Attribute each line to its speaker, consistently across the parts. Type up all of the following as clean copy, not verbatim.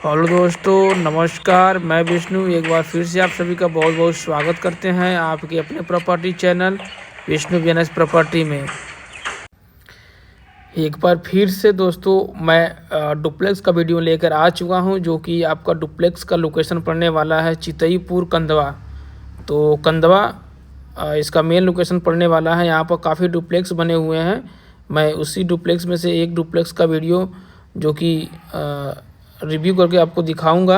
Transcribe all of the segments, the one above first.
Speaker 1: Hello दोस्तों, नमस्कार। मैं विष्णु एक बार फिर से आप सभी का बहुत बहुत स्वागत करते हैं आपके अपने property channel Vishnu VNS property में। एक बार फिर से दोस्तों मैं डुप्लेक्स का वीडियो लेकर आ चुका हूं, जो कि आपका डुप्लेक्स का लोकेशन पड़ने वाला है चितईपुर कंधवा। तो कंधवा इसका मेन लोकेशन पड़ने वाला है। यहाँ पर काफ़ी डुप्लेक्स बने हुए हैं। मैं उसी डुप्लेक्स में से एक डुप्लेक्स का वीडियो जो कि रिव्यू करके आपको दिखाऊंगा।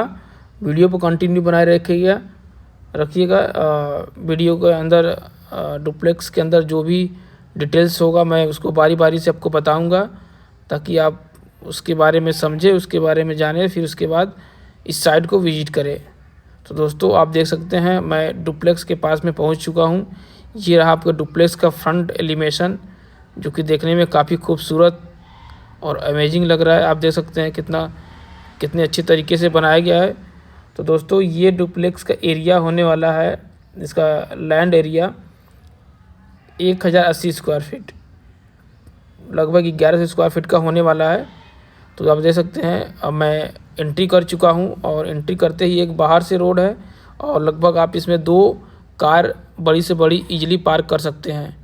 Speaker 1: वीडियो को कंटिन्यू बनाए रखिएगा। वीडियो के अंदर डुप्लेक्स के अंदर जो भी डिटेल्स होगा मैं उसको बारी बारी से आपको बताऊंगा, ताकि आप उसके बारे में समझें, उसके बारे में जानें, फिर उसके बाद इस साइट को विजिट करें। तो दोस्तों आप देख सकते हैं मैं डुप्लेक्स के पास में पहुंच चुका हूं। ये रहा आपका डुप्लेक्स का फ्रंट एलिवेशन, जो कि देखने में काफ़ी खूबसूरत और अमेजिंग लग रहा है। आप देख सकते हैं कितने अच्छे तरीके से बनाया गया है। तो दोस्तों ये डुप्लेक्स का एरिया होने वाला है, इसका लैंड एरिया 1080 स्क्वायर फीट, लगभग 1100 स्क्वायर फीट का होने वाला है। तो आप देख सकते हैं अब मैं एंट्री कर चुका हूं, और एंट्री करते ही एक बाहर से रोड है, और लगभग आप इसमें 2 कार बड़ी से बड़ी इजीली पार्क कर सकते हैं।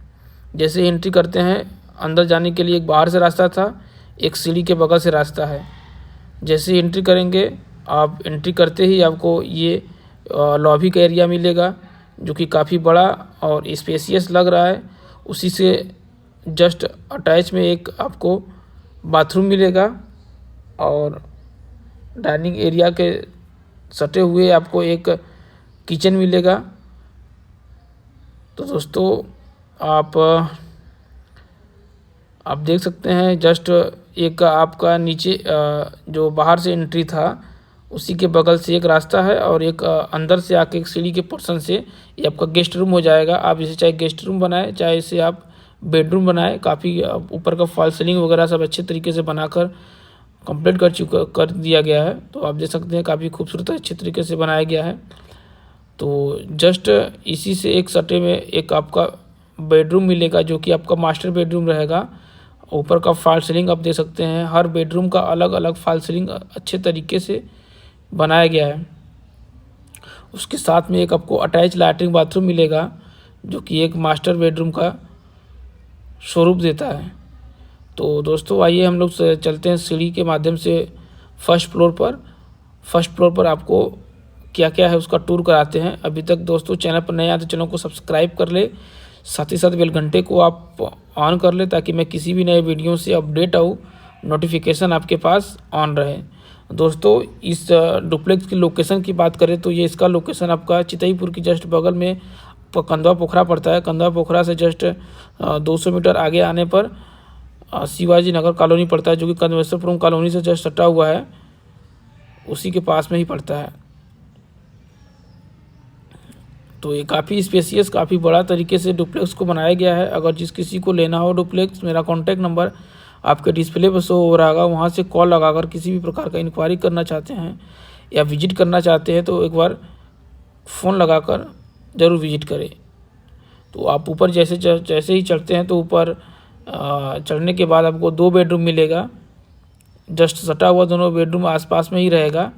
Speaker 1: जैसे ही एंट्री करते हैं, अंदर जाने के लिए एक बाहर से रास्ता था, एक सीढ़ी के बगल से रास्ता है। जैसे ही एंट्री करेंगे, आप एंट्री करते ही आपको ये लॉबी का एरिया मिलेगा, जो कि काफ़ी बड़ा और स्पेसियस लग रहा है। उसी से जस्ट अटैच में एक आपको बाथरूम मिलेगा, और डाइनिंग एरिया के सटे हुए आपको एक किचन मिलेगा। तो दोस्तों आप देख सकते हैं जस्ट एक आपका नीचे जो बाहर से एंट्री था उसी के बगल से एक रास्ता है, और एक अंदर से आके एक सीढ़ी के पोर्शन से ये आपका गेस्ट रूम हो जाएगा। आप इसे चाहे गेस्ट रूम बनाएं, चाहे इसे आप बेडरूम बनाएं। काफ़ी ऊपर का फॉल सीलिंग वगैरह सब अच्छे तरीके से बनाकर कंप्लीट कर दिया गया है। तो आप देख सकते हैं काफ़ी खूबसूरत अच्छे तरीके से बनाया गया है। तो जस्ट इसी से एक सटे में एक आपका बेडरूम मिलेगा, जो कि आपका मास्टर बेडरूम रहेगा। ऊपर का फॉल सीलिंग आप देख सकते हैं, हर बेडरूम का अलग अलग फॉल सीलिंग अच्छे तरीके से बनाया गया है। उसके साथ में एक आपको अटैच लैट्रिन बाथरूम मिलेगा, जो कि एक मास्टर बेडरूम का स्वरूप देता है। तो दोस्तों आइए हम लोग चलते हैं सीढ़ी के माध्यम से फर्स्ट फ्लोर पर आपको क्या क्या है उसका टूर कराते हैं। अभी तक दोस्तों चैनल पर नए आए तो चैनल को सब्सक्राइब कर ले, साथ ही साथ बेल घंटे को आप ऑन कर ले, ताकि मैं किसी भी नए वीडियो से अपडेट आऊँ, नोटिफिकेशन आपके पास ऑन रहे। दोस्तों इस डुप्लेक्स की लोकेशन की बात करें तो ये इसका लोकेशन आपका चितईपुर की जस्ट बगल में कंधवा पोखरा पड़ता है। कंधवा पोखरा से जस्ट 200 मीटर आगे आने पर शिवाजी नगर कॉलोनी पड़ता है, जो कि कंधवेश्वरपुरम कॉलोनी से जस्ट सटा हुआ है, उसी के पास में ही पड़ता है। तो ये काफ़ी स्पेसियस, काफ़ी बड़ा तरीके से डुप्लेक्स को बनाया गया है। अगर जिस किसी को लेना हो डुप्लेक्स, मेरा कॉन्टैक्ट नंबर आपके डिस्प्ले पर शो हो रहा होगा, वहाँ से कॉल लगाकर किसी भी प्रकार का इंक्वायरी करना चाहते हैं या विजिट करना चाहते हैं तो एक बार फ़ोन लगाकर ज़रूर विजिट करें। तो आप ऊपर जैसे ही चढ़ते हैं तो ऊपर चढ़ने के बाद आपको 2 बेडरूम मिलेगा। जस्ट सटा हुआ दोनों बेडरूम आसपास में ही रहेगा।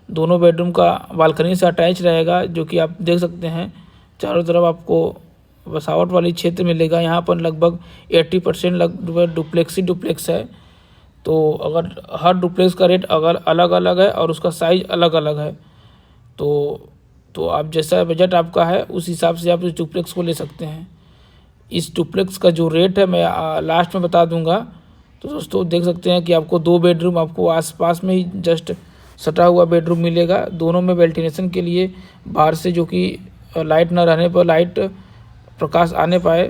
Speaker 1: दोनों बेडरूम का बालकनी से अटैच रहेगा, जो कि आप देख सकते हैं चारों तरफ आपको बसावट वाली क्षेत्र मिलेगा। यहाँ पर लगभग 80% लगभग डुप्लेक्स है। तो अगर हर डुप्लेक्स का रेट अगर अलग अलग है और उसका साइज़ अलग अलग है, तो आप जैसा बजट आपका है उस हिसाब से आप इस डुप्लेक्स को ले सकते हैं। इस डुप्लेक्स का जो रेट है मैं लास्ट में बता दूंगा। तो दोस्तों देख सकते हैं कि आपको 2 बेडरूम आपको आसपास में ही जस्ट सटा हुआ बेडरूम मिलेगा। दोनों में वेंटिलेशन के लिए बाहर से, जो कि लाइट न रहने पर लाइट प्रकाश आने पाए,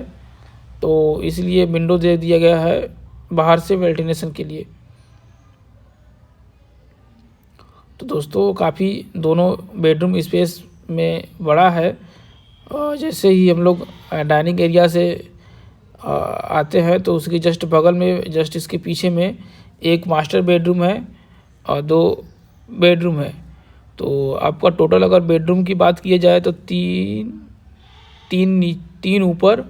Speaker 1: तो इसलिए विंडो दे दिया गया है बाहर से वेंटिलेशन के लिए। तो दोस्तों काफ़ी दोनों बेडरूम स्पेस में बड़ा है। जैसे ही हम लोग डाइनिंग एरिया से आते हैं तो उसके जस्ट बगल में, जस्ट इसके पीछे में एक मास्टर बेडरूम है और 2 बेडरूम है। तो आपका टोटल अगर बेडरूम की बात की जाए तो तीन ऊपर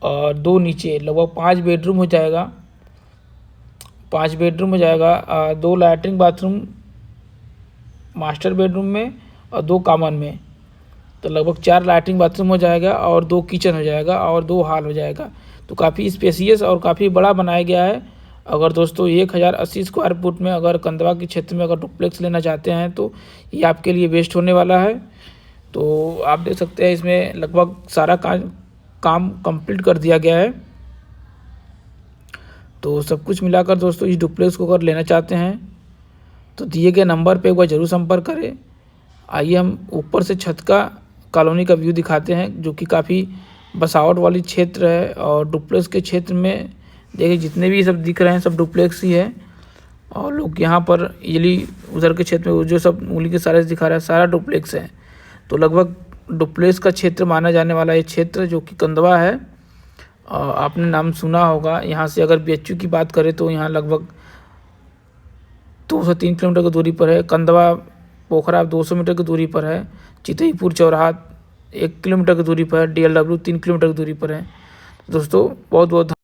Speaker 1: और 2 नीचे, लगभग 5 बेडरूम हो जाएगा। 2 लैट्रिन बाथरूम मास्टर बेडरूम में और 2 कॉमन में, तो लगभग 4 लैट्रिन बाथरूम हो जाएगा और 2 किचन हो जाएगा और 2 हॉल हो जाएगा। तो काफ़ी स्पेसियस और काफ़ी बड़ा बनाया गया है। अगर दोस्तों 1080 स्क्वायर फुट में अगर कंदवा के क्षेत्र में अगर डुप्लेक्स लेना चाहते हैं तो ये आपके लिए बेस्ट होने वाला है। तो आप देख सकते हैं इसमें लगभग सारा काम कंप्लीट कर दिया गया है। तो सब कुछ मिलाकर दोस्तों इस डुप्लेक्स को अगर लेना चाहते हैं तो दिए गए नंबर पे एक बार ज़रूर संपर्क करें। आइए हम ऊपर से छत का कॉलोनी का व्यू दिखाते हैं, जो कि काफ़ी बसावट वाली क्षेत्र है। और डुप्लेक्स के क्षेत्र में देखिए जितने भी सब दिख रहे हैं सब डुप्लेक्स ही है। और लोग यहाँ पर इजली उधर के क्षेत्र में जो सब उंगली के सारे दिखा रहा है सारा डुप्लेक्स है। तो लगभग डुप्लेक्स का क्षेत्र माना जाने वाला ये क्षेत्र जो कि कंदवा है, आपने नाम सुना होगा। यहाँ से अगर BHU की बात करें तो यहाँ लगभग 2 से 3 किलोमीटर की दूरी पर है। कंदवा पोखरा 200 मीटर की दूरी पर है। चितईपुर चौराहा 1 किलोमीटर की दूरी पर है। DLW 3 किलोमीटर की दूरी पर है। दोस्तों बहुत बहुत